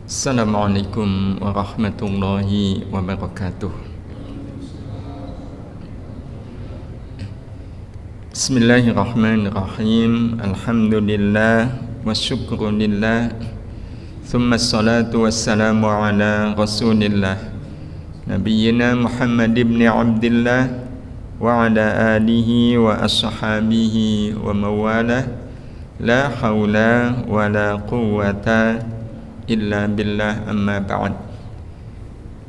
Assalamualaikum warahmatullahi wabarakatuh. Bismillahirrahmanirrahim. Alhamdulillah wa syukrulillah. Thumma salatu wassalamu ala rasulillah Nabiyyina Muhammad ibn Abdillah wa ala alihi wa ashabihi wa mawalah. La hawla wa la quwwata illa billah, amma ba'd.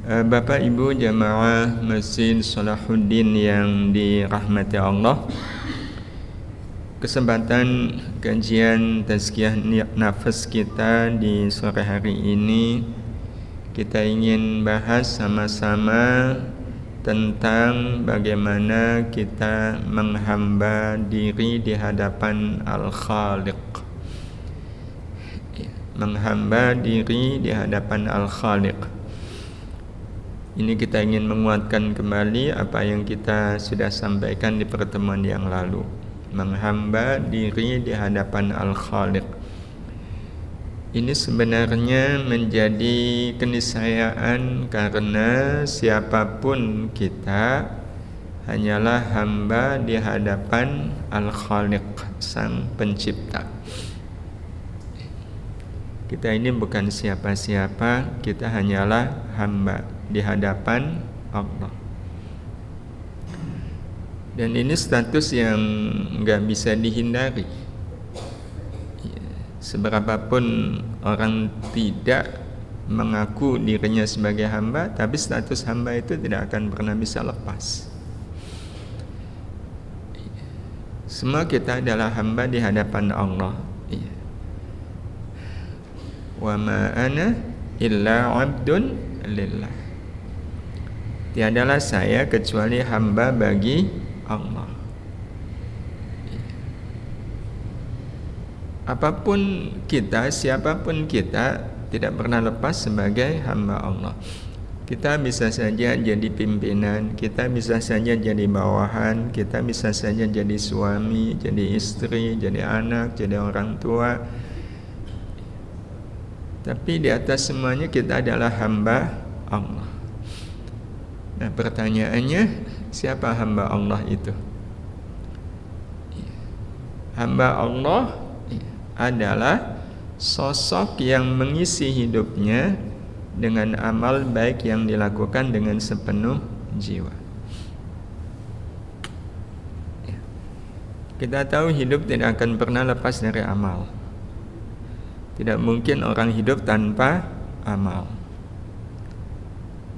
Bapak Ibu jamaah Masjid Salahuddin yang dirahmati Allah, kesempatan kajian tazkiyah nafas kita di sore hari ini, kita ingin bahas sama-sama tentang bagaimana kita menghamba diri di hadapan Al-Khaliq. Menghamba diri di hadapan Al-Khaliq. Ini kita ingin menguatkan kembali apa yang kita sudah sampaikan di pertemuan yang lalu. Menghamba diri di hadapan Al-Khaliq. Ini sebenarnya menjadi keniscayaan karena siapapun kita hanyalah hamba di hadapan Al-Khaliq, Sang Pencipta. Kita ini bukan siapa-siapa, kita hanyalah hamba di hadapan Allah. Dan ini status yang nggak bisa dihindari. Seberapapun orang tidak mengaku dirinya sebagai hamba, tapi status hamba itu tidak akan pernah bisa lepas. Semua kita adalah hamba di hadapan Allah. Wa ma ana illa abdun lillah. Tiadalah saya kecuali hamba bagi Allah. Apapun kita, siapapun kita, tidak pernah lepas sebagai hamba Allah. Kita bisa saja jadi pimpinan, kita bisa saja jadi bawahan, kita bisa saja jadi suami, jadi istri, jadi anak, jadi orang tua. Tapi di atas semuanya kita adalah hamba Allah. Nah, pertanyaannya, siapa hamba Allah itu? Hamba Allah adalah sosok yang mengisi hidupnya dengan amal baik yang dilakukan dengan sepenuh jiwa. Kita tahu hidup tidak akan pernah lepas dari amal. Tidak mungkin orang hidup tanpa amal.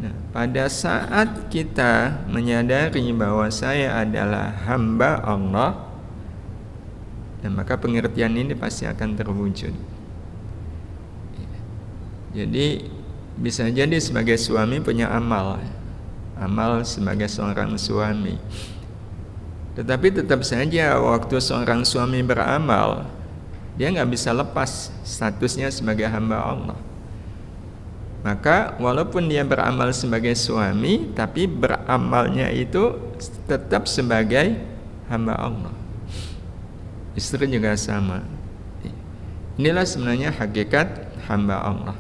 Nah, pada saat kita menyadari bahwa saya adalah hamba Allah, dan maka pengertian ini pasti akan terwujud. Jadi bisa jadi sebagai suami punya amal sebagai seorang suami. Tetapi tetap saja waktu seorang suami beramal, dia nggak bisa lepas statusnya sebagai hamba Allah. Maka walaupun dia beramal sebagai suami, tapi beramalnya itu tetap sebagai hamba Allah. Istri juga sama. Inilah sebenarnya hakikat hamba Allah.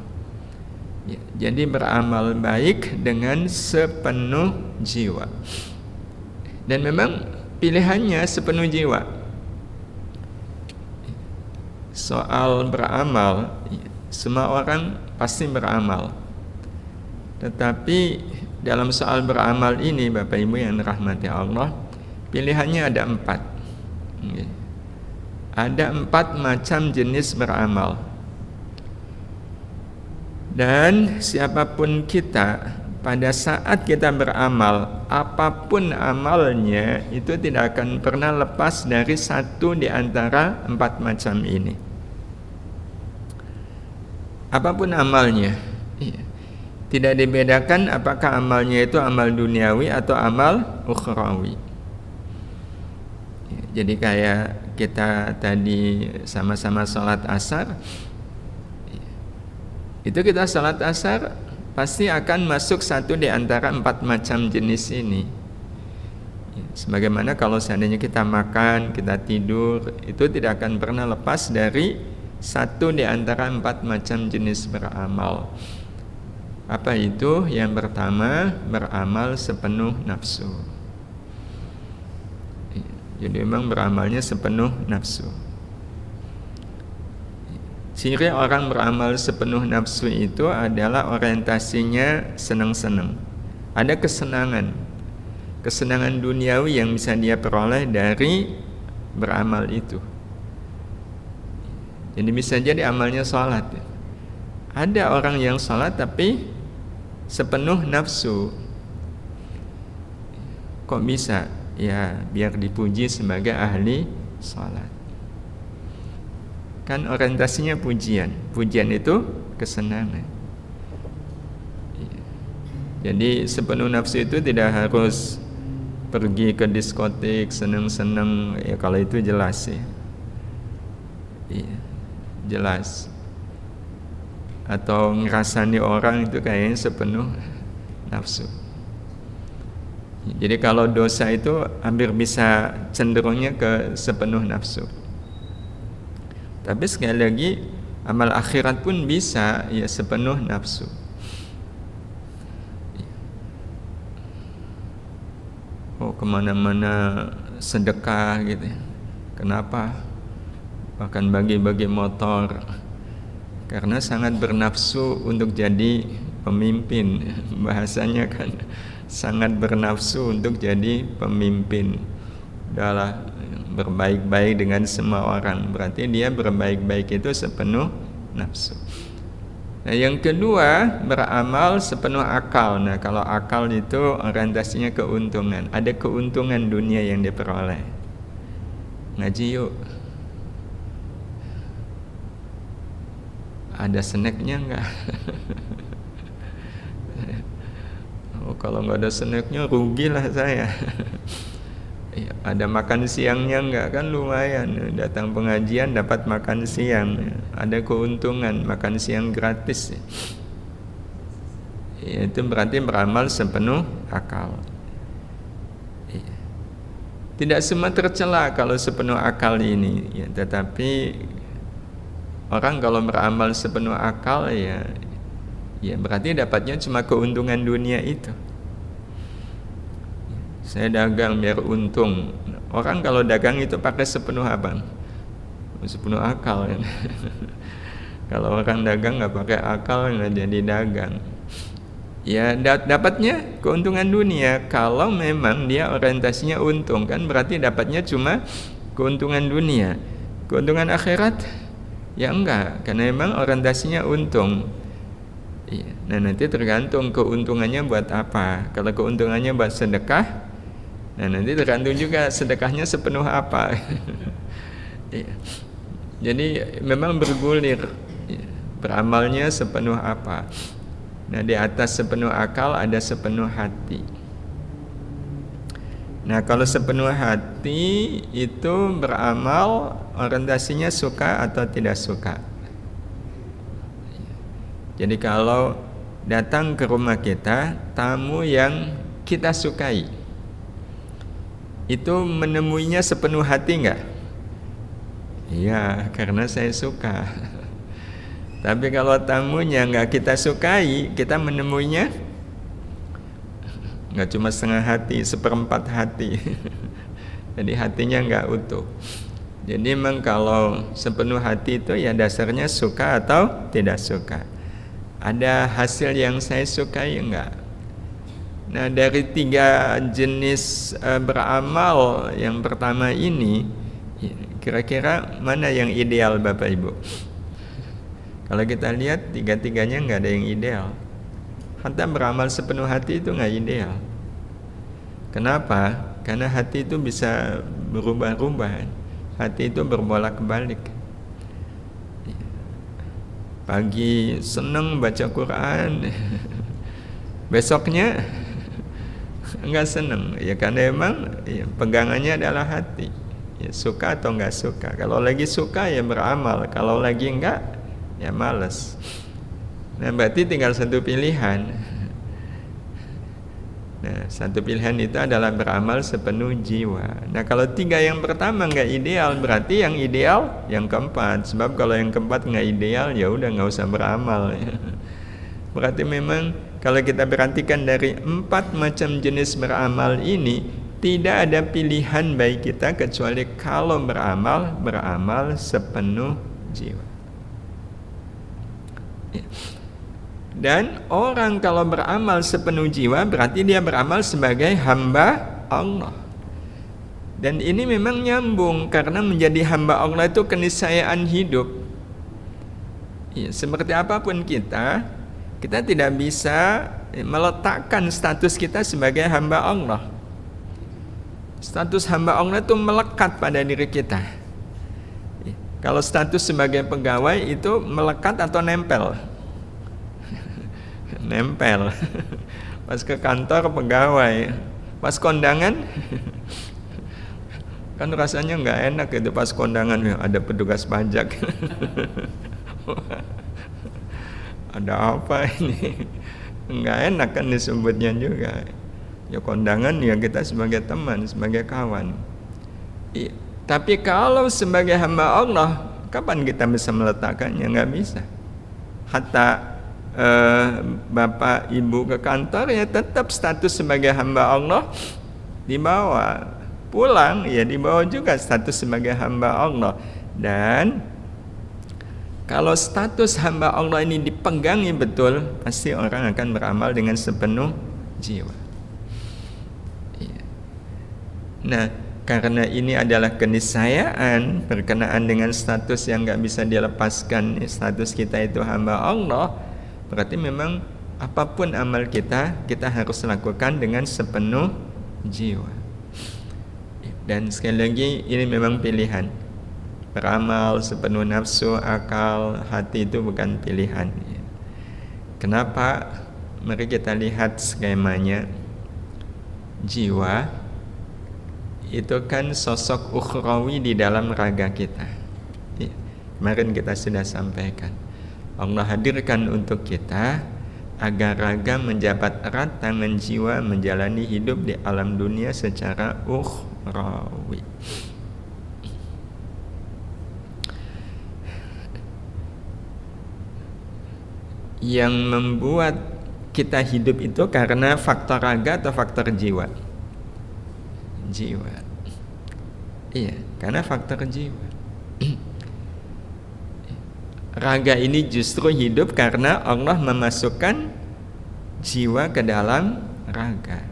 Jadi beramal baik dengan sepenuh jiwa. Dan memang pilihannya sepenuh jiwa. Soal beramal, semua orang pasti beramal. Tetapi dalam soal beramal ini, Bapak Ibu yang dirahmati Allah, pilihannya ada 4. Ada 4 macam jenis beramal. Dan siapapun kita, pada saat kita beramal, apapun amalnya, itu tidak akan pernah lepas dari satu di antara 4 macam ini. Apapun amalnya, tidak dibedakan apakah amalnya itu amal duniawi atau amal ukhrawi. Jadi kayak kita tadi sama-sama sholat asar, itu kita sholat asar pasti akan masuk satu di antara 4 macam jenis ini. Sebagaimana kalau seandainya kita makan, kita tidur, itu tidak akan pernah lepas dari satu di antara 4 macam jenis beramal. Apa itu? Yang pertama, beramal sepenuh nafsu. Jadi memang beramalnya sepenuh nafsu. Ciri orang beramal sepenuh nafsu itu adalah orientasinya senang-senang. Ada kesenangan duniawi yang bisa dia peroleh dari beramal itu. Jadi bisa jadi amalnya sholat. Ada orang yang sholat tapi sepenuh nafsu. Kok bisa? Ya biar dipuji sebagai ahli sholat. Kan orientasinya pujian. Pujian itu kesenangan. Jadi sepenuh nafsu itu tidak harus pergi ke diskotik seneng-seneng. Ya kalau itu jelas ya. Iya, jelas. Atau ngerasani orang itu kayaknya sepenuh nafsu. Jadi kalau dosa itu hampir bisa cenderungnya ke sepenuh nafsu. Tapi sekali lagi amal akhirat pun bisa ya sepenuh nafsu. Oh kemana-mana sedekah gitu. Kenapa? Bahkan bagi-bagi motor. Karena sangat bernafsu untuk jadi pemimpin. Bahasanya kan sangat bernafsu untuk jadi pemimpin. Udahlah berbaik-baik dengan semua orang. Berarti dia berbaik-baik itu sepenuh nafsu. Nah yang kedua, beramal sepenuh akal. Nah kalau akal itu orientasinya keuntungan. Ada keuntungan dunia yang diperoleh. Ngaji yuk. Ada snacknya enggak? Oh, kalau nggak ada snacknya rugilah saya. Ya, ada makan siangnya enggak? Kan lumayan. Datang pengajian dapat makan siang. Ada keuntungan makan siang gratis. Ya, itu berarti beramal sepenuh akal. Ya. Tidak semua tercela kalau sepenuh akal ini. Ya, tetapi orang kalau beramal sepenuh akal ya berarti dapatnya cuma keuntungan dunia itu. Saya dagang biar untung. Orang kalau dagang itu pakai sepenuh apa? Sepenuh akal kan. Kalau orang dagang nggak pakai akal nggak jadi dagang. Ya dapatnya keuntungan dunia. Kalau memang dia orientasinya untung kan berarti dapatnya cuma keuntungan dunia. Keuntungan akhirat ya enggak, karena memang orientasinya untung. Iya. Nah nanti tergantung keuntungannya buat apa. Kalau keuntungannya buat sedekah, nah nanti tergantung juga sedekahnya sepenuh apa. Iya. Jadi memang bergulir. Beramalnya sepenuh apa. Nah di atas sepenuh akal ada sepenuh hati. Nah kalau sepenuh hati itu beramal orientasinya suka atau tidak suka. Jadi kalau datang ke rumah kita tamu yang kita sukai, itu menemuinya sepenuh hati enggak? Iya, karena saya suka. Tapi kalau tamunya enggak kita sukai, kita menemuinya enggak cuma setengah hati, seperempat hati. Jadi hatinya enggak utuh. Jadi memang kalau sepenuh hati itu ya dasarnya suka atau tidak suka. Ada hasil yang saya sukai enggak? Nah dari 3 jenis beramal yang pertama ini, kira-kira mana yang ideal Bapak Ibu? Kalau kita lihat 3-tiganya enggak ada yang ideal. Hatta beramal sepenuh hati itu enggak ideal. Kenapa? Karena hati itu bisa berubah-ubah. Hati itu berbolak-balik. Pagi senang baca Quran, besoknya enggak senang. Ya karena memang ya, pegangannya adalah hati. Ya, suka atau enggak suka. Kalau lagi suka ya beramal, kalau lagi enggak ya malas. Nah berarti tinggal satu pilihan. Nah, satu pilihan itu adalah beramal sepenuh jiwa. Nah, kalau 3 yang pertama nggak ideal, berarti yang ideal yang keempat. Sebab kalau yang keempat nggak ideal, ya udah nggak usah beramal. Berarti memang kalau kita perhatikan dari 4 macam jenis beramal ini, tidak ada pilihan bagi kita kecuali kalau beramal sepenuh jiwa. Ya. Dan orang kalau beramal sepenuh jiwa berarti dia beramal sebagai hamba Allah. Dan ini memang nyambung karena menjadi hamba Allah itu keniscayaan hidup. Ya, seperti apapun kita tidak bisa meletakkan status kita sebagai hamba Allah. Status hamba Allah itu melekat pada diri kita. Kalau status sebagai pegawai itu melekat atau nempel? Nempel. Pas ke kantor pegawai, pas kondangan kan rasanya nggak enak itu pas kondangan ada petugas pajak. Ada apa ini? Nggak enak kan disebutnya juga. Ya kondangan ya kita sebagai teman, sebagai kawan. Tapi kalau sebagai hamba Allah, kapan kita bisa meletakkannya? Nggak bisa. Hatta bapak ibu ke kantor ya tetap status sebagai hamba Allah dibawa, pulang ya dibawa juga status sebagai hamba Allah. Dan kalau status hamba Allah ini dipegangi betul, pasti orang akan beramal dengan sepenuh jiwa. Nah, karena ini adalah keniscayaan berkenaan dengan status yang nggak bisa dilepaskan, status kita itu hamba Allah, berarti memang apapun amal kita harus lakukan dengan sepenuh jiwa. Dan sekali lagi ini memang pilihan. Beramal sepenuh nafsu, akal, hati itu bukan pilihan. Kenapa? Mari kita lihat skemanya. Jiwa itu kan sosok ukhrawi di dalam raga kita. Kemarin kita sudah sampaikan. Allah hadirkan untuk kita agar raga menjabat erat tangan jiwa menjalani hidup di alam dunia secara ukhrawi. Yang membuat kita hidup itu karena faktor raga atau faktor jiwa? Jiwa. Iya, karena faktor jiwa. Raga ini justru hidup karena Allah memasukkan jiwa ke dalam raga.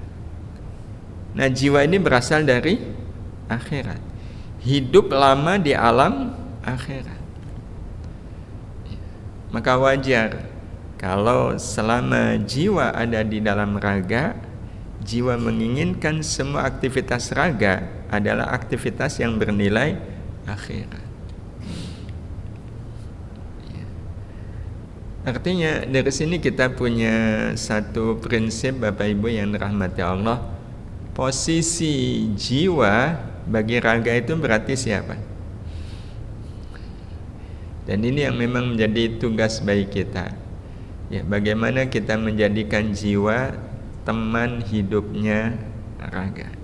Nah, jiwa ini berasal dari akhirat. Hidup lama di alam akhirat. Maka wajar kalau selama jiwa ada di dalam raga, jiwa menginginkan semua aktivitas raga adalah aktivitas yang bernilai akhirat. Artinya dari sini kita punya satu prinsip Bapak Ibu yang dirahmati Allah. Posisi jiwa bagi raga itu berarti siapa? Dan ini yang memang menjadi tugas bagi kita. Ya, bagaimana kita menjadikan jiwa teman hidupnya raga.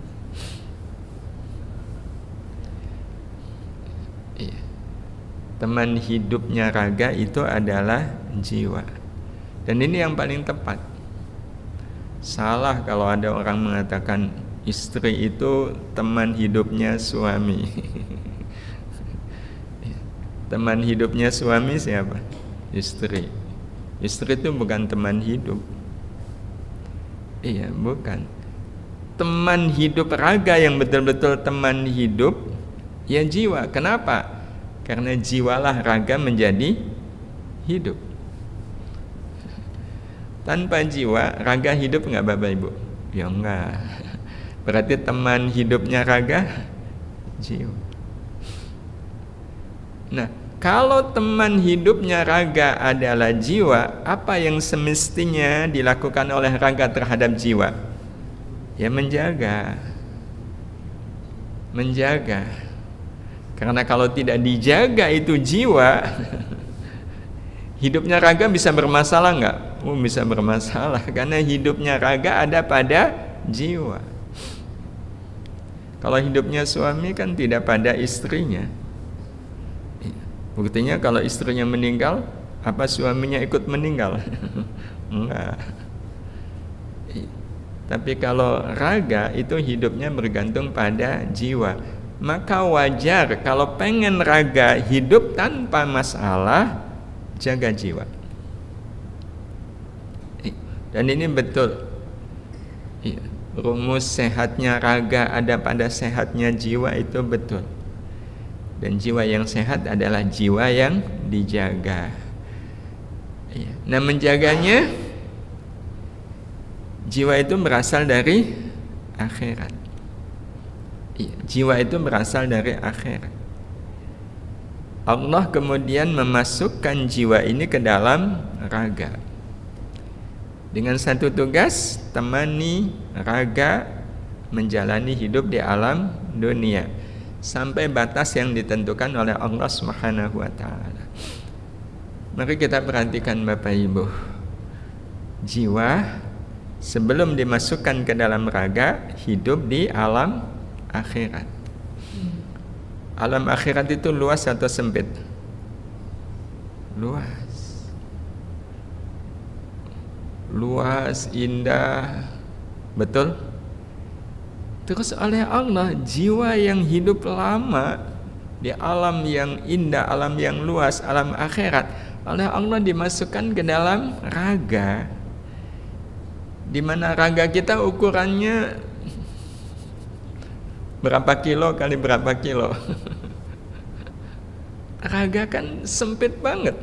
Iya. Teman hidupnya raga itu adalah jiwa. Dan ini yang paling tepat. Salah kalau ada orang mengatakan istri itu teman hidupnya suami. Teman hidupnya suami siapa? Istri. Istri itu bukan teman hidup. Iya, bukan. Teman hidup raga yang betul-betul teman hidup ya jiwa. Kenapa? Karena jiwalah raga menjadi hidup. Tanpa jiwa, raga hidup enggak Bapak Ibu? Ya enggak. Berarti teman hidupnya raga jiwa. Nah, kalau teman hidupnya raga adalah jiwa, apa yang semestinya dilakukan oleh raga terhadap jiwa? Ya menjaga. Menjaga. Karena kalau tidak dijaga itu jiwa, hidupnya raga bisa bermasalah enggak? Bisa bermasalah karena hidupnya raga ada pada jiwa. Kalau hidupnya suami kan tidak pada istrinya. Buktinya kalau istrinya meninggal, apa suaminya ikut meninggal? Enggak. Tapi kalau raga itu hidupnya bergantung pada jiwa. Maka wajar kalau pengen raga hidup tanpa masalah, jaga jiwa. Dan ini betul. Rumus sehatnya raga ada pada sehatnya jiwa, itu betul. Dan jiwa yang sehat adalah jiwa yang dijaga. Nah, menjaganya, jiwa itu berasal dari akhirat. Jiwa itu berasal dari akhirat. Allah kemudian memasukkan jiwa ini ke dalam raga dengan satu tugas, temani raga menjalani hidup di alam dunia sampai batas yang ditentukan oleh Allah Subhanahu wa taala. Mari kita perhatikan Bapak Ibu. Jiwa sebelum dimasukkan ke dalam raga hidup di alam akhirat. Alam akhirat itu luas atau sempit? Luas, indah, betul? Terus oleh Allah, jiwa yang hidup lama di alam yang indah, alam yang luas, alam akhirat, oleh Allah dimasukkan ke dalam raga, di mana raga kita ukurannya berapa kilo kali berapa kilo. Raga kan sempit banget.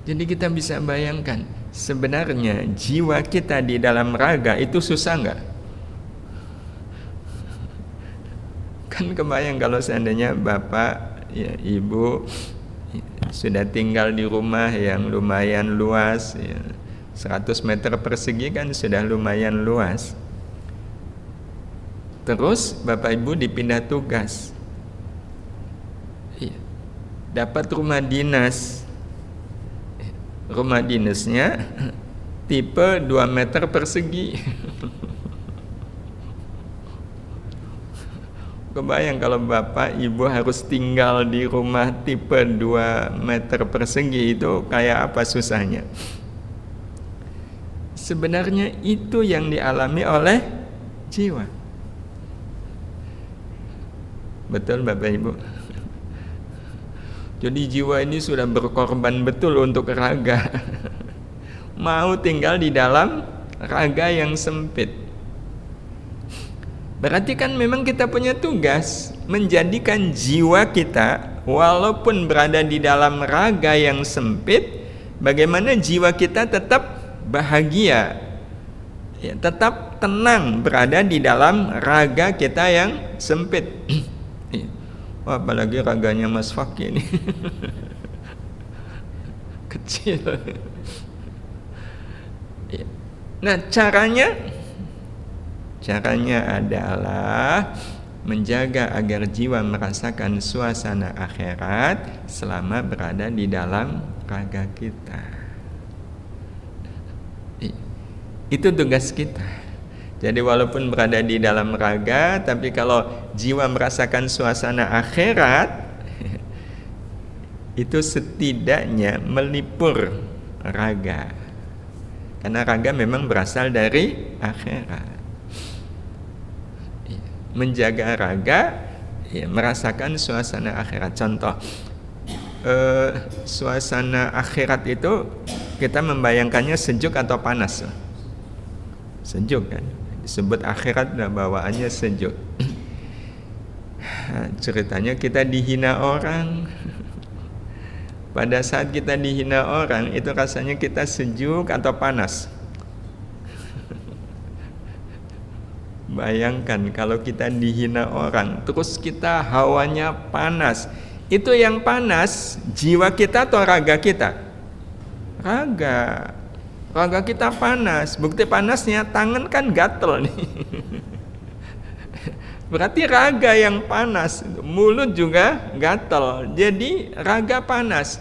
Jadi kita bisa bayangkan, sebenarnya jiwa kita di dalam raga itu susah nggak? Kan kebayang kalau seandainya bapak, ya, ibu sudah tinggal di rumah yang lumayan luas, ya, 100 meter persegi kan sudah lumayan luas. Terus bapak ibu dipindah tugas, dapat rumah dinas. Rumah dinasnya tipe 2 meter persegi. Kebayang kalau bapak ibu harus tinggal di rumah tipe 2 meter persegi, itu kayak apa susahnya. Sebenarnya itu yang dialami oleh jiwa. Betul Bapak Ibu? Jadi jiwa ini sudah berkorban betul untuk raga. Mau tinggal di dalam raga yang sempit. Berarti kan memang kita punya tugas menjadikan jiwa kita, walaupun berada di dalam raga yang sempit, bagaimana jiwa kita tetap bahagia, ya, tetap tenang berada di dalam raga kita yang sempit. Wah, apalagi raganya Mas Fakih ini kecil. Nah, caranya adalah menjaga agar jiwa merasakan suasana akhirat selama berada di dalam raga kita. Itu tugas kita. Jadi walaupun berada di dalam raga, tapi kalau jiwa merasakan suasana akhirat, itu setidaknya melipur raga. Karena raga memang berasal dari akhirat. Menjaga raga, ya, merasakan suasana akhirat. Contoh, suasana akhirat itu kita membayangkannya sejuk atau panas? Sejuk kan? Disebut akhirat, bawaannya sejuk. Ceritanya kita dihina orang. Pada saat kita dihina orang, itu rasanya kita sejuk atau panas? Bayangkan kalau kita dihina orang, terus kita hawanya panas. Itu yang panas, jiwa kita atau raga kita? Raga. Raga kita panas. Bukti panasnya, tangan kan gatel nih. Berarti raga yang panas, mulut juga gatel. Jadi raga panas.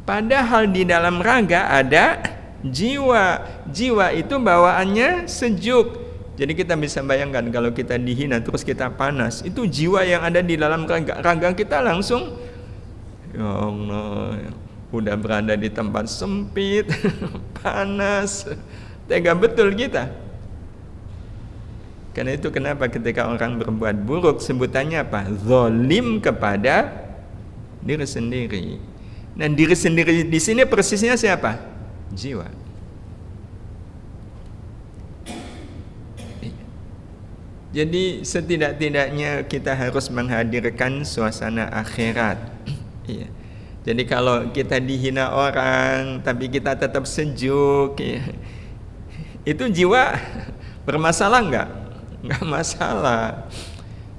Padahal di dalam raga ada Jiwa itu bawaannya sejuk. Jadi kita bisa bayangkan kalau kita dihina terus kita panas, itu jiwa yang ada di dalam raga kita langsung, ya Allah, udah berada di tempat sempit, panas, tega betul kita. Karena itu kenapa ketika orang berbuat buruk sebutannya apa? Zalim kepada diri sendiri. Nah, diri sendiri di sini persisnya siapa? Jiwa. Jadi setidak-tidaknya kita harus menghadirkan suasana akhirat. Iya. Jadi kalau kita dihina orang tapi kita tetap sejuk, ya, itu jiwa bermasalah enggak? Enggak masalah.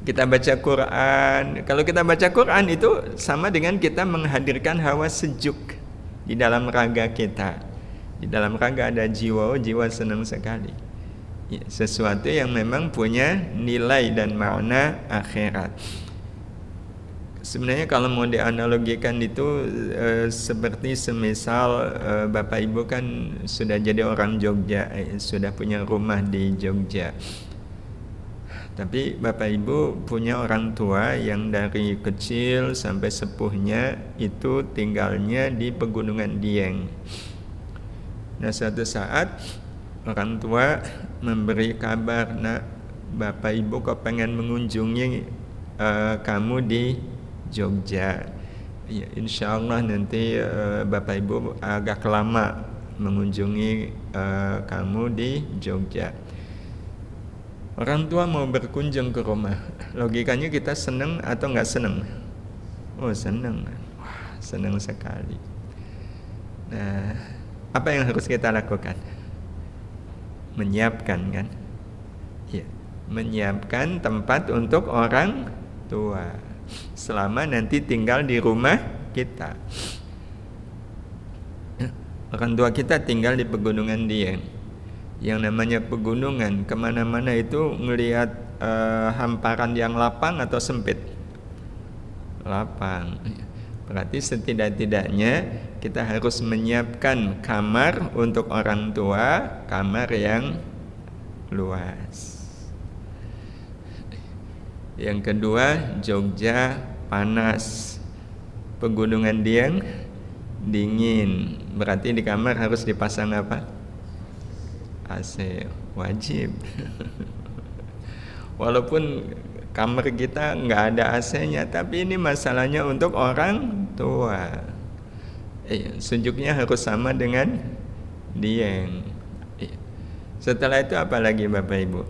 Kita baca Quran, kalau kita baca Quran itu sama dengan kita menghadirkan hawa sejuk di dalam raga kita. Di dalam raga ada jiwa, jiwa senang sekali. Ya, sesuatu yang memang punya nilai dan makna akhirat. Sebenarnya kalau mau dianalogikan itu seperti semisal Bapak Ibu kan sudah jadi orang Jogja, sudah punya rumah di Jogja. Tapi Bapak Ibu punya orang tua yang dari kecil sampai sepuhnya itu tinggalnya di Pegunungan Dieng. Nah, suatu saat orang tua memberi kabar, "Nak, Bapak Ibu kok pengen mengunjungi kamu di Jogja. Ya, insya Allah nanti Bapak Ibu agak lama mengunjungi kamu di Jogja." Orang tua mau berkunjung ke rumah, logikanya kita senang atau nggak senang? Oh, senang. Wah, senang sekali. Nah, apa yang harus kita lakukan? Menyiapkan, kan? Ya, menyiapkan tempat untuk orang tua selama nanti tinggal di rumah kita. Orang tua kita tinggal di Pegunungan Dieng. Yang namanya pegunungan, kemana-mana itu ngelihat hamparan yang lapang atau sempit? Lapang. Berarti setidak-tidaknya kita harus menyiapkan kamar untuk orang tua, kamar yang luas. Yang kedua, Jogja panas, Pegunungan Dieng dingin. Berarti di kamar harus dipasang apa? AC, wajib. Walaupun kamar kita nggak ada AC-nya, tapi ini masalahnya untuk orang tua. Sejuknya harus sama dengan Dieng. Setelah itu apa lagi Bapak Ibu?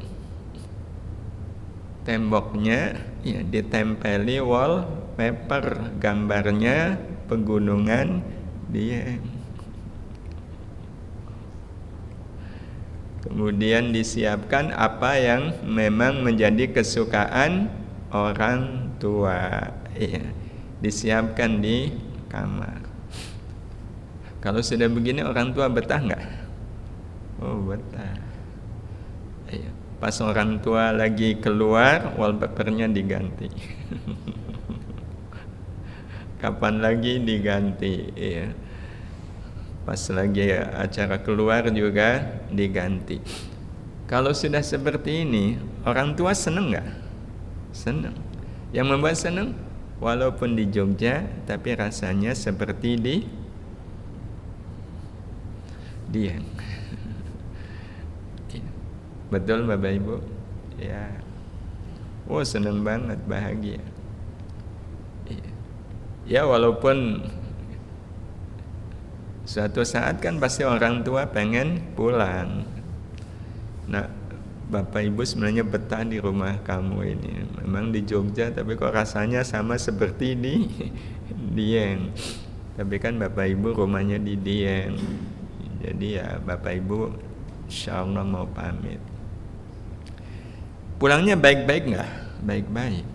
Temboknya ya ditempeli wallpaper gambarnya Pegunungan Dieng. Kemudian disiapkan apa yang memang menjadi kesukaan orang tua. Iya, disiapkan di kamar. Kalau sudah begini orang tua betah nggak? Oh, betah. Iya. Pas orang tua lagi keluar, wallpapernya diganti. Kapan lagi diganti? Iya. Pas lagi acara keluar juga diganti. Kalau sudah seperti ini, orang tua seneng nggak? Seneng. Yang membuat seneng, walaupun di Jogja, tapi rasanya seperti di Dieng. Betul Bapak Ibu? Ya. Oh, seneng banget, bahagia. Ya, walaupun suatu saat kan pasti orang tua pengen pulang. Nah, Bapak Ibu sebenarnya betah di rumah kamu ini. Memang di Jogja, tapi kok rasanya sama seperti di Dieng. Tapi kan Bapak Ibu rumahnya di Dieng. Jadi ya Bapak Ibu insya Allah mau pamit. Pulangnya baik-baik nggak? Baik-baik.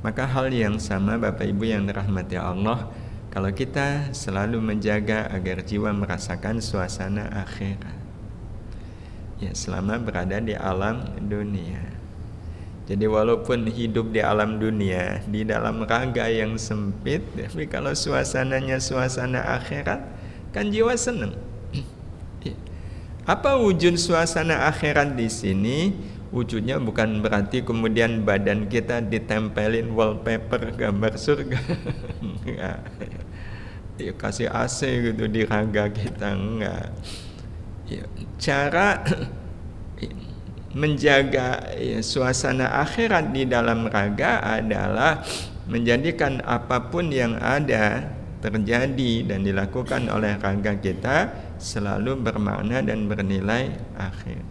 Maka hal yang sama Bapak Ibu yang dirahmati Allah, kalau kita selalu menjaga agar jiwa merasakan suasana akhirat, ya selama berada di alam dunia. Jadi walaupun hidup di alam dunia, di dalam raga yang sempit, tapi kalau suasananya suasana akhirat, kan jiwa senang. Apa wujud suasana akhirat di sini? Wujudnya bukan berarti kemudian badan kita ditempelin wallpaper gambar surga. Enggak. Ya, kasih AC gitu di raga kita, enggak. Ya, cara menjaga suasana akhirat di dalam raga adalah menjadikan apapun yang ada terjadi dan dilakukan oleh raga kita selalu bermakna dan bernilai akhirat.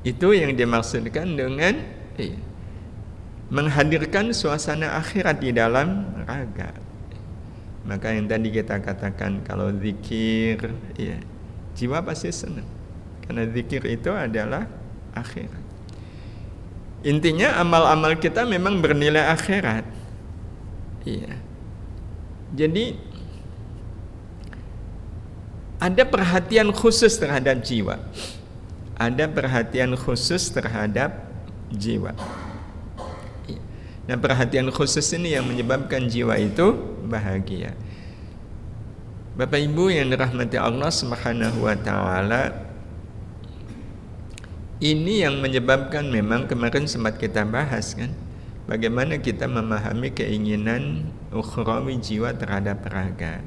Itu yang dimaksudkan dengan menghadirkan suasana akhirat di dalam raga. Maka yang tadi kita katakan, kalau zikir, jiwa pasti senang, karena zikir itu adalah akhirat. Intinya amal-amal kita memang bernilai akhirat. Jadi ada perhatian khusus terhadap jiwa. Ada perhatian khusus terhadap jiwa. Nah, perhatian khusus ini yang menyebabkan jiwa itu bahagia. Bapak Ibu yang dirahmati Allah Subhanahu wa taala, ini yang menyebabkan, memang kemarin sempat kita bahas kan, bagaimana kita memahami keinginan ukhrawi jiwa terhadap raga.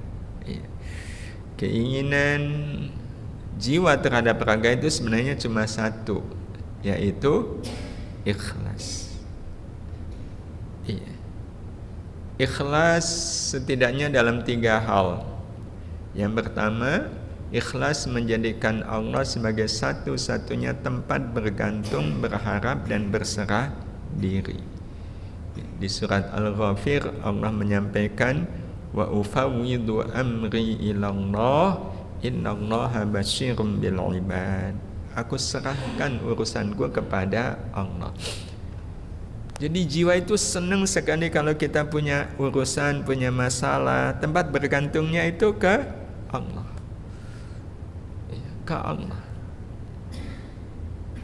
Keinginan jiwa terhadap raga itu sebenarnya cuma satu, yaitu ikhlas. Ikhlas setidaknya dalam 3 hal. Yang pertama, ikhlas menjadikan Allah sebagai satu-satunya tempat bergantung, berharap dan berserah diri. Di surat Al-Ghafir Allah menyampaikan, wa ufawwidu amri ilallah innallaha basyirum bil ibad. Aku serahkan urusanku kepada Allah. Jadi jiwa itu senang sekali kalau kita punya urusan, punya masalah, tempat bergantungnya itu ke Allah. Ke Allah.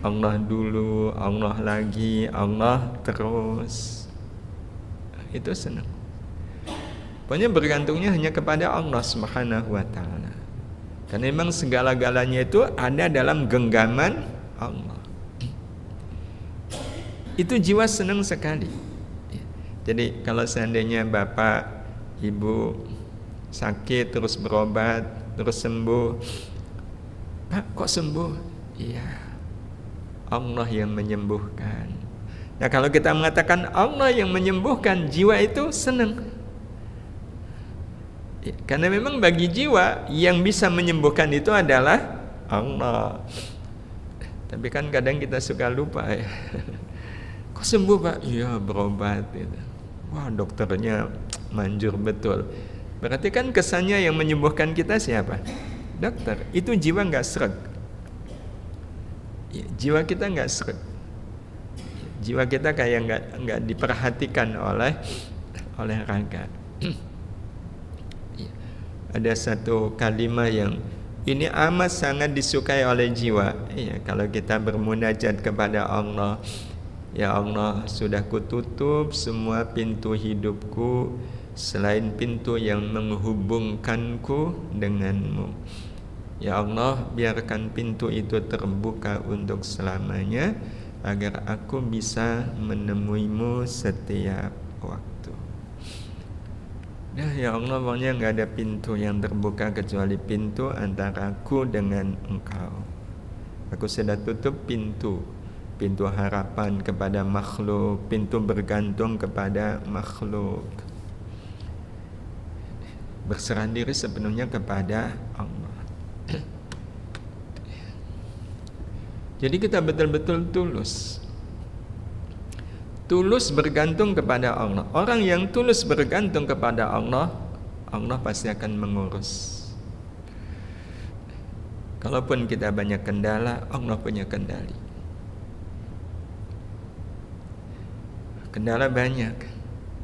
Allah dulu, Allah lagi, Allah terus. Itu senang. Pokoknya bergantungnya hanya kepada Allah Subhanahu wa taala. Karena memang segala-galanya itu ada dalam genggaman Allah. Itu jiwa senang sekali. Jadi kalau seandainya bapak, ibu sakit terus berobat, terus sembuh, Pak, kok sembuh? Iya, Allah yang menyembuhkan. Nah, kalau kita mengatakan Allah yang menyembuhkan, jiwa itu senang. Karena memang bagi jiwa yang bisa menyembuhkan itu adalah Allah. Tapi kan kadang kita suka lupa ya. Kok sembuh Pak? Iya, berobat gitu. Wah, dokternya manjur betul. Berarti kan kesannya yang menyembuhkan kita siapa? Dokter. Itu jiwa nggak sreg. Jiwa kita nggak sreg. Jiwa kita kayak nggak diperhatikan oleh raga. Ada satu kalimat yang ini amat sangat disukai oleh jiwa. Kalau kita bermunajat kepada Allah, ya Allah, sudah kututup semua pintu hidupku selain pintu yang menghubungkanku denganmu. Ya Allah, biarkan pintu itu terbuka untuk selamanya agar aku bisa menemuimu setiap waktu. Ya Allah, pokoknya nggak ada pintu yang terbuka kecuali pintu antara aku dengan Engkau. Aku sudah tutup pintu harapan kepada makhluk, pintu bergantung kepada makhluk. Berserah diri sepenuhnya kepada Allah. Jadi kita betul-betul tulus bergantung kepada Allah. Orang yang tulus bergantung kepada Allah, Allah pasti akan mengurus. Kalaupun kita banyak kendala, Allah punya kendali. Kendala banyak,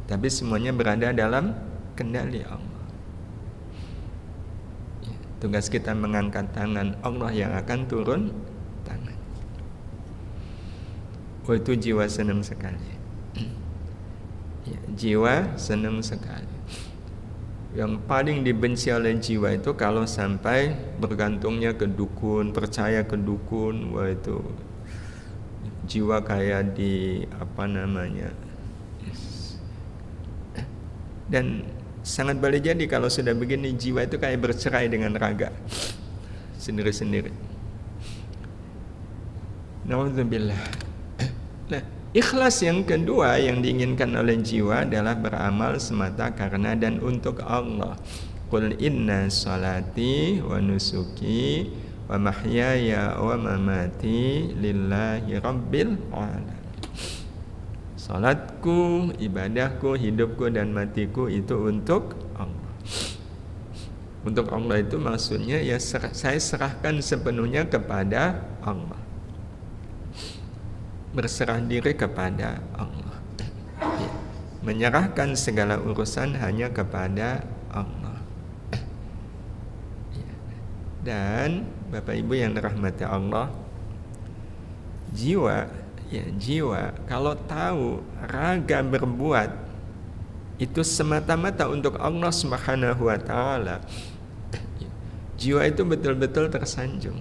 tapi semuanya berada dalam kendali Allah. Tugas kita mengangkat tangan, Allah yang akan turun tangan. Oh, itu jiwa senang sekali. Jiwa senang sekali. Yang paling dibenci oleh jiwa itu kalau sampai bergantungnya ke dukun, percaya ke dukun, wah itu jiwa kayak di apa namanya. Dan sangat boleh jadi kalau sudah begini jiwa itu kayak bercerai dengan raga sendiri-sendiri. Nauzubillah. Nah, ikhlas yang kedua yang diinginkan oleh jiwa adalah beramal semata karena dan untuk Allah. Qul inna salati wa nusuki wa mahyaya wa mamati lillahi rabbil alamin. Salatku, ibadahku, hidupku dan matiku itu untuk Allah. Untuk Allah itu maksudnya ya saya serahkan sepenuhnya kepada Allah. Berserah diri kepada Allah. Menyerahkan segala urusan hanya kepada Allah. Dan Bapak Ibu yang dirahmati Allah, jiwa kalau tahu raga berbuat itu semata-mata untuk Allah Subhanahu wa taala, jiwa itu betul-betul tersanjung.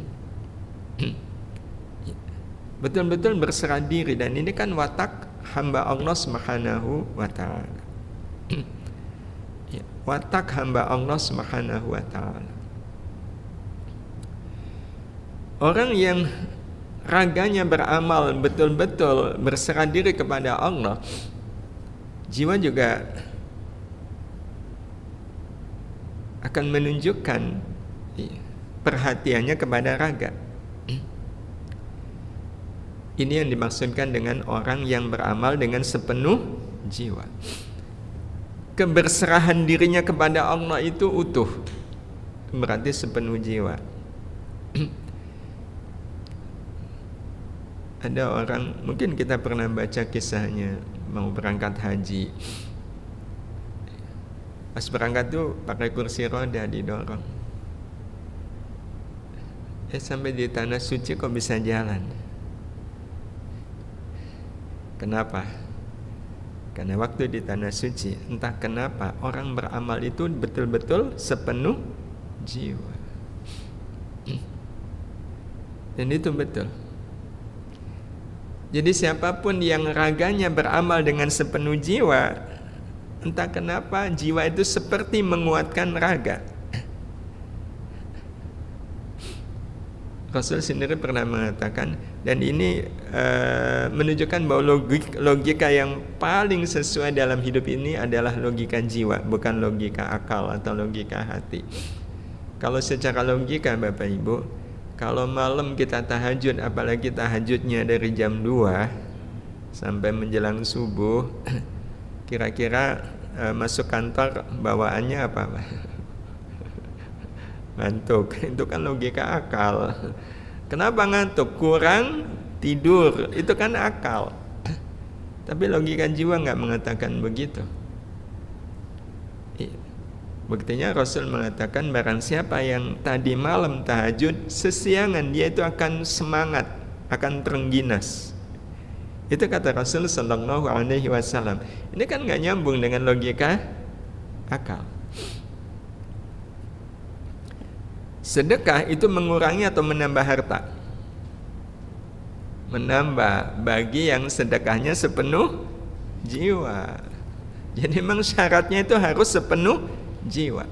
Betul-betul berserah diri, dan ini kan watak hamba Allah Subhanahu wa taala. Watak hamba Allah Subhanahu wa taala. Orang yang raganya beramal betul-betul berserah diri kepada Allah, jiwa juga akan menunjukkan perhatiannya kepada raga. Ini yang dimaksudkan dengan orang yang beramal dengan sepenuh jiwa. Keberserahan dirinya kepada Allah itu utuh, berarti sepenuh jiwa. Ada orang, mungkin kita pernah baca kisahnya, mau berangkat haji. Pas berangkat tuh pakai kursi roda didorong. Sampai di tanah suci kok bisa jalan. Kenapa? Karena waktu di tanah suci, entah kenapa orang beramal itu betul-betul sepenuh jiwa. Dan itu betul. Jadi siapapun yang raganya beramal dengan sepenuh jiwa, entah kenapa jiwa itu seperti menguatkan raga. Rasul sendiri pernah mengatakan, dan ini menunjukkan bahwa logika yang paling sesuai dalam hidup ini adalah logika jiwa, bukan logika akal atau logika hati. Kalau secara logika Bapak Ibu, kalau malam kita tahajud, apalagi tahajudnya dari jam 2 sampai menjelang subuh, kira-kira masuk kantor bawaannya apa? Ngantuk. Itu kan logika akal. Kenapa ngantuk? Kurang tidur. Itu kan akal. Tapi logika jiwa nggak mengatakan begitu. Buktinya Rasul mengatakan barang siapa yang tadi malam tahajud, sesiangan dia itu akan semangat, akan terengginas. Itu kata Rasul sallallahu alaihi wasallam. Ini kan nggak nyambung dengan logika akal. Sedekah itu mengurangi atau menambah harta? Menambah, bagi yang sedekahnya sepenuh jiwa. Jadi memang syaratnya itu harus sepenuh jiwa.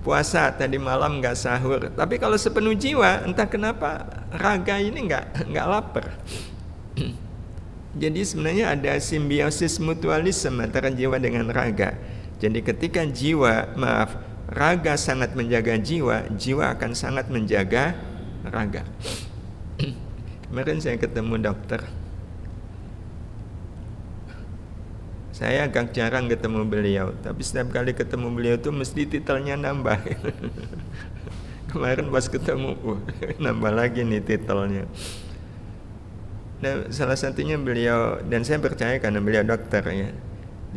Puasa tadi malam nggak sahur, tapi kalau sepenuh jiwa, entah kenapa raga ini nggak lapar. Jadi sebenarnya ada simbiosis mutualisme antara jiwa dengan raga. Jadi ketika raga sangat menjaga jiwa, jiwa akan sangat menjaga raga. Kemarin saya ketemu dokter. Saya agak jarang ketemu beliau, tapi setiap kali ketemu beliau tuh mesti titelnya nambah. Kemarin pas ketemu, nambah lagi nih titelnya. Nah, salah satunya beliau, dan saya percaya karena beliau dokter ya.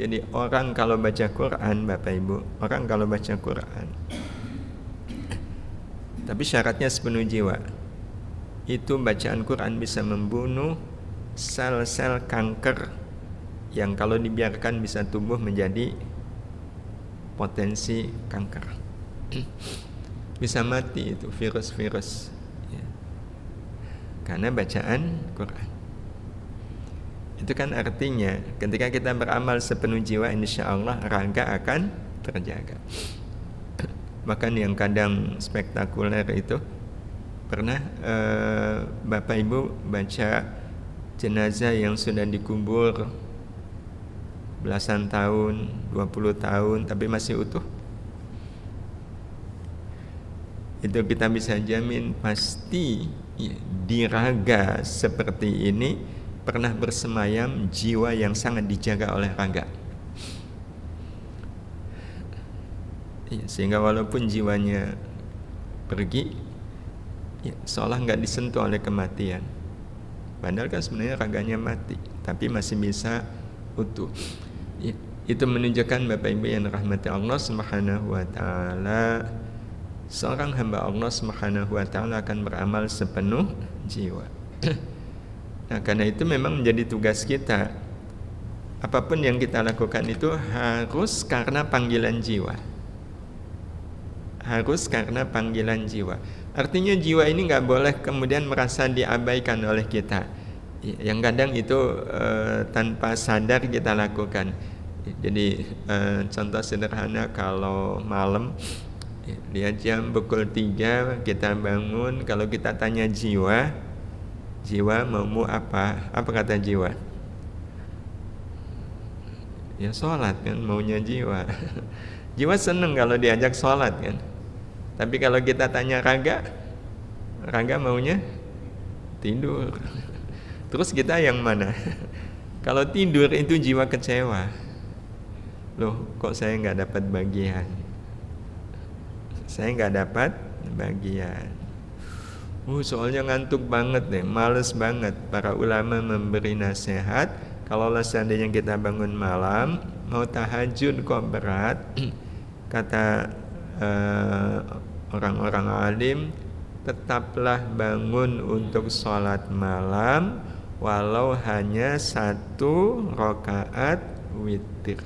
Jadi orang kalau baca Quran, Bapak Ibu, orang kalau baca Quran, tapi syaratnya sepenuh jiwa, itu bacaan Quran bisa membunuh sel-sel kanker yang kalau dibiarkan bisa tumbuh menjadi potensi kanker. Bisa mati itu virus-virus ya. Karena bacaan Quran. Itu kan artinya ketika kita beramal sepenuh jiwa, insya Allah raga akan terjaga. Bahkan yang kadang spektakuler itu pernah Bapak Ibu baca jenazah yang sudah dikubur belasan tahun, 20 tahun tapi masih utuh. Itu kita bisa jamin pasti ya, di raga seperti ini pernah bersemayam jiwa yang sangat dijaga oleh raga. Ya, sehingga walaupun jiwanya pergi, ya, seolah nggak disentuh oleh kematian. Padahal kan sebenarnya raganya mati, tapi masih bisa utuh. Ya, itu menunjukkan Bapak Ibu yang rahmati Allah Subhanahu wa taala, seorang hamba Allah Subhanahu wa taala akan beramal sepenuh jiwa. Nah, karena itu memang menjadi tugas kita. Apapun yang kita lakukan itu harus karena panggilan jiwa. Harus karena panggilan jiwa. Artinya jiwa ini nggak boleh kemudian merasa diabaikan oleh kita. Yang kadang itu tanpa sadar kita lakukan. Jadi contoh sederhana, kalau malam lihat jam pukul 3 kita bangun, kalau kita tanya jiwa mau apa? Apa kata jiwa? Ya sholat kan, maunya jiwa. Jiwa seneng kalau diajak sholat kan. Tapi kalau kita tanya raga maunya tidur. Terus kita yang mana? Kalau tidur itu jiwa kecewa. Loh, kok saya nggak dapat bagian? Saya nggak dapat bagian. Soalnya ngantuk banget deh, males banget. Para ulama memberi nasihat, kalau seandainya kita bangun malam, mau tahajud kok berat, kata orang-orang alim, tetaplah bangun untuk sholat malam walau hanya 1 rakaat witir.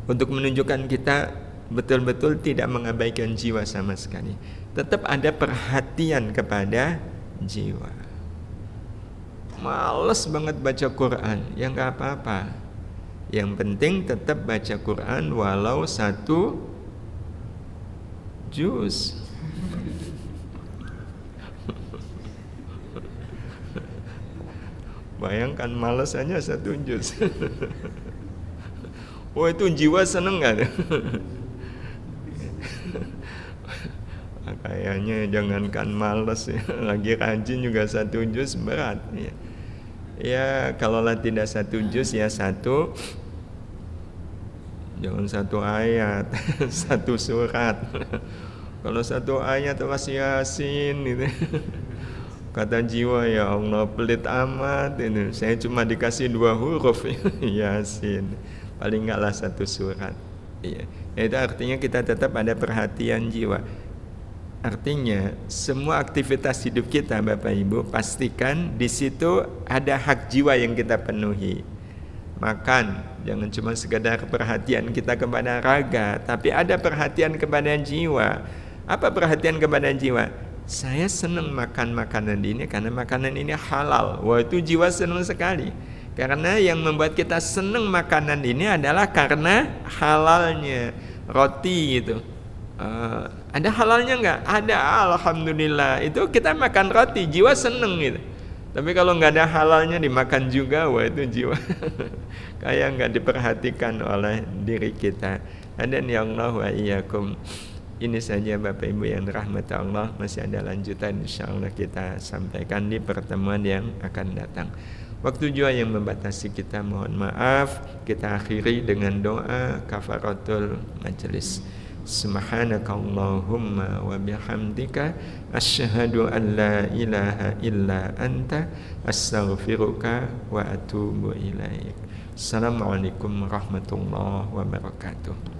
Untuk menunjukkan kita betul-betul tidak mengabaikan jiwa sama sekali. Tetap ada perhatian kepada jiwa. Males banget baca Quran, ya nggak apa-apa. Yang penting tetap baca Quran walau 1 juz. Bayangkan males hanya 1 juz. Itu jiwa seneng nggak? Kayaknya jangankan males ya, lagi rajin juga 1 juz berat ya. Ya kalaulah tidak 1 juz ya 1, jangan 1 ayat, 1 surat. Kalau 1 ayat masih Yasin gitu. Kata jiwa, ya Allah pelit amat ini. Saya cuma dikasih 2 huruf Yasin. Paling enggaklah 1 surat. Iya. Itu artinya kita tetap ada perhatian jiwa. Artinya semua aktivitas hidup kita Bapak Ibu, pastikan di situ ada hak jiwa yang kita penuhi. Makan, jangan cuma sekedar perhatian kita kepada raga, tapi ada perhatian kepada jiwa. Apa perhatian kepada jiwa? Saya senang makan makanan ini karena makanan ini halal. Wah, itu jiwa senang sekali. Karena yang membuat kita senang makanan ini adalah karena halalnya. Roti gitu, ada halalnya nggak? Ada, alhamdulillah. Itu kita makan roti, jiwa seneng gitu. Tapi kalau nggak ada halalnya dimakan juga, wah itu jiwa kayak nggak diperhatikan oleh diri kita. Dan ya Allah wa iyyakum. Ini saja Bapak Ibu yang dirahmati Allah. Masih ada lanjutan, insyaallah kita sampaikan di pertemuan yang akan datang. Waktu juga yang membatasi kita, mohon maaf. Kita akhiri dengan doa kafaratul majelis. Subhanakallahumma wa bihamdika asyhadu an la ilaha illa anta astaghfiruka wa atubu ilaik. Assalamualaikum warahmatullahi wabarakatuh.